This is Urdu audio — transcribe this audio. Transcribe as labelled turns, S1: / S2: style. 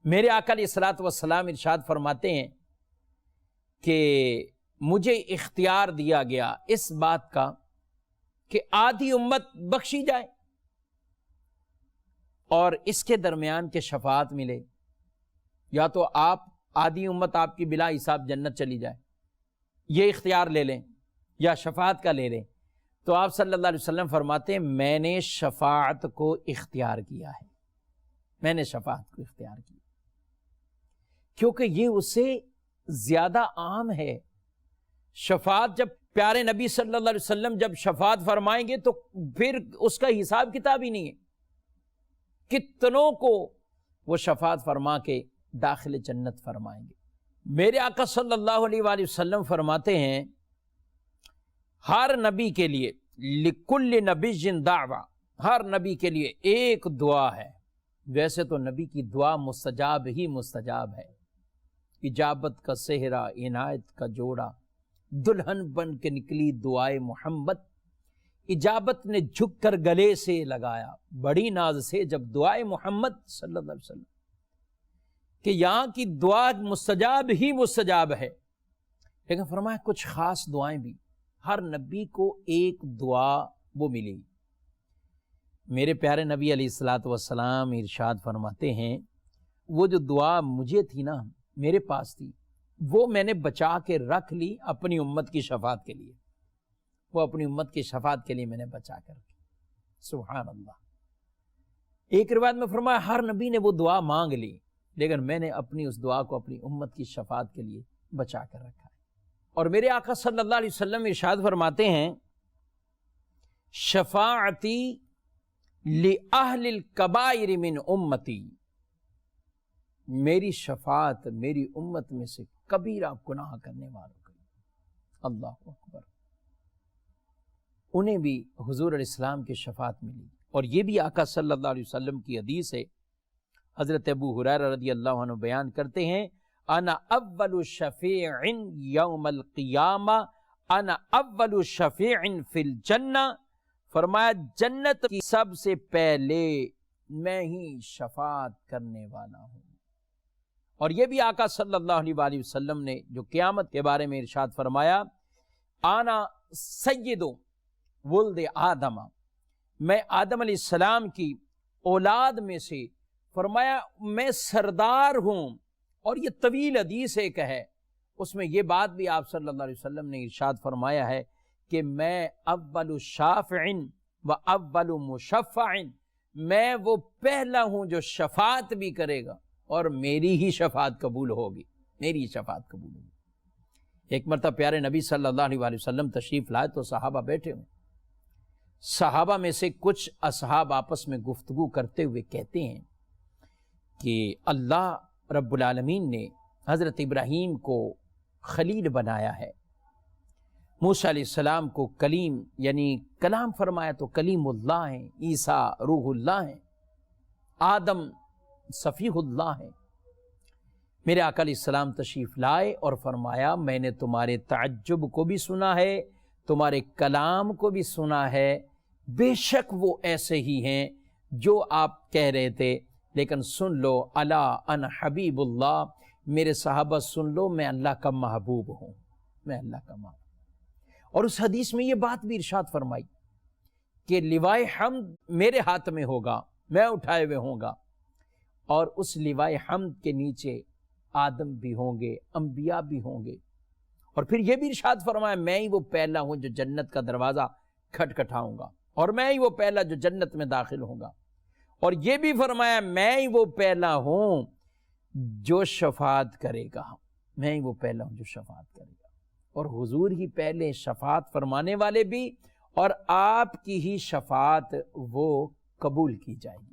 S1: میرے آقا علیہ الصلوۃ والسلام ارشاد فرماتے ہیں کہ مجھے اختیار دیا گیا اس بات کا کہ آدھی امت بخشی جائے اور اس کے درمیان کے شفاعت ملے، یا تو آپ آدھی امت آپ کی بلا حساب جنت چلی جائے، یہ اختیار لے لیں، یا شفاعت کا لے لیں۔ تو آپ صلی اللہ علیہ وسلم فرماتے ہیں میں نے شفاعت کو اختیار کیا ہے، میں نے شفاعت کو اختیار کیا کیونکہ یہ اس سے زیادہ عام ہے۔ شفاعت جب پیارے نبی صلی اللہ علیہ وسلم جب شفاعت فرمائیں گے تو پھر اس کا حساب کتاب ہی نہیں ہے، کتنوں کو وہ شفاعت فرما کے داخل جنت فرمائیں گے۔ میرے آقا صلی اللہ علیہ وآلہ وسلم فرماتے ہیں ہر نبی کے لیے لکل نبی دعویٰ، ہر نبی کے لیے ایک دعا ہے۔ ویسے تو نبی کی دعا مستجاب ہی مستجاب ہے، اجابت کا صحرا عنایت کا جوڑا، دلہن بن کے نکلی دعائے محمد، اجابت نے جھک کر گلے سے لگایا بڑی ناز سے جب دعائے محمد صلی اللہ علیہ وسلم، کہ یہاں کی دعا مستجاب ہی مستجاب ہے۔ لیکن فرمایا کچھ خاص دعائیں بھی، ہر نبی کو ایک دعا وہ ملی۔ میرے پیارے نبی علیہ الصلوۃ والسلام ارشاد فرماتے ہیں وہ جو دعا مجھے تھی نا، میرے پاس تھی، وہ میں نے بچا کے رکھ لی اپنی امت کی شفاعت کے لیے، وہ اپنی امت کی شفاعت کے لیے میں نے بچا کر رکھی۔ سبحان اللہ۔ ایک روایت میں فرمایا ہر نبی نے وہ دعا مانگ لی، لیکن میں نے اپنی اس دعا کو اپنی امت کی شفاعت کے لیے بچا کر رکھا ہے۔ اور میرے آقا صلی اللہ علیہ وسلم ارشاد فرماتے ہیں شفاعتی لأہل الکبائر من امتی، میری شفاعت میری امت میں سے کبیرہ گناہ کرنے والوں کے لیے، اللہ اکبر، انہیں بھی حضور علیہ السلام کی شفاعت ملی۔ اور یہ بھی آقا صلی اللہ علیہ وسلم کی حدیث ہے، حضرت ابو ہریرہ رضی اللہ عنہ بیان کرتے ہیں انا اول شفیع یوم القیامہ انا اول شفیع فی الجنہ، فرمایا جنت کی سب سے پہلے میں ہی شفاعت کرنے والا ہوں۔ اور یہ بھی آقا صلی اللہ علیہ وآلہ وسلم نے جو قیامت کے بارے میں ارشاد فرمایا آنا سید ولد آدم، میں آدم علیہ السلام کی اولاد میں سے، فرمایا میں سردار ہوں۔ اور یہ طویل حدیث ایک ہے، اس میں یہ بات بھی آپ صلی اللہ علیہ وسلم نے ارشاد فرمایا ہے کہ میں اول شافع و اول مشفع، میں وہ پہلا ہوں جو شفاعت بھی کرے گا اور میری ہی شفاعت قبول ہوگی، میری ہی شفاعت قبول ہوگی۔ ایک مرتبہ پیارے نبی صلی اللہ علیہ وآلہ وسلم تشریف لائے تو صحابہ بیٹھے ہوئے، صحابہ میں سے کچھ اصحاب آپس میں گفتگو کرتے ہوئے کہتے ہیں کہ اللہ رب العالمین نے حضرت ابراہیم کو خلیل بنایا ہے، موسیٰ علیہ السلام کو کلیم یعنی کلام فرمایا تو کلیم اللہ ہیں، عیسیٰ روح اللہ ہیں، آدم صفیح اللہ ہیں۔ میرے آقا علیہ السلام تشریف لائے اور فرمایا میں نے تمہارے تعجب کو بھی سنا ہے، تمہارے کلام کو بھی سنا ہے، بے شک وہ ایسے ہی ہیں جو آپ کہہ رہے تھے، لیکن سن لو الا انا حبیب اللہ، میرے صحابہ سن لو میں اللہ کا محبوب ہوں، میں اللہ کا محبوب۔ اور اس حدیث میں یہ بات بھی ارشاد فرمائی کہ لوائے حمد میرے ہاتھ میں ہوگا، میں اٹھائے ہوئے ہوں گا، اور اس لوائے حمد کے نیچے آدم بھی ہوں گے، انبیاء بھی ہوں گے۔ اور پھر یہ بھی ارشاد فرمایا میں ہی وہ پہلا ہوں جو جنت کا دروازہ کھٹکھٹاؤں گا، اور میں ہی وہ پہلا جو جنت میں داخل ہوں گا۔ اور یہ بھی فرمایا میں ہی وہ پہلا ہوں جو شفاعت کرے گا، میں ہی وہ پہلا ہوں جو شفاعت کرے گا۔ اور حضور ہی پہلے شفاعت فرمانے والے بھی، اور آپ کی ہی شفاعت وہ قبول کی جائے گی۔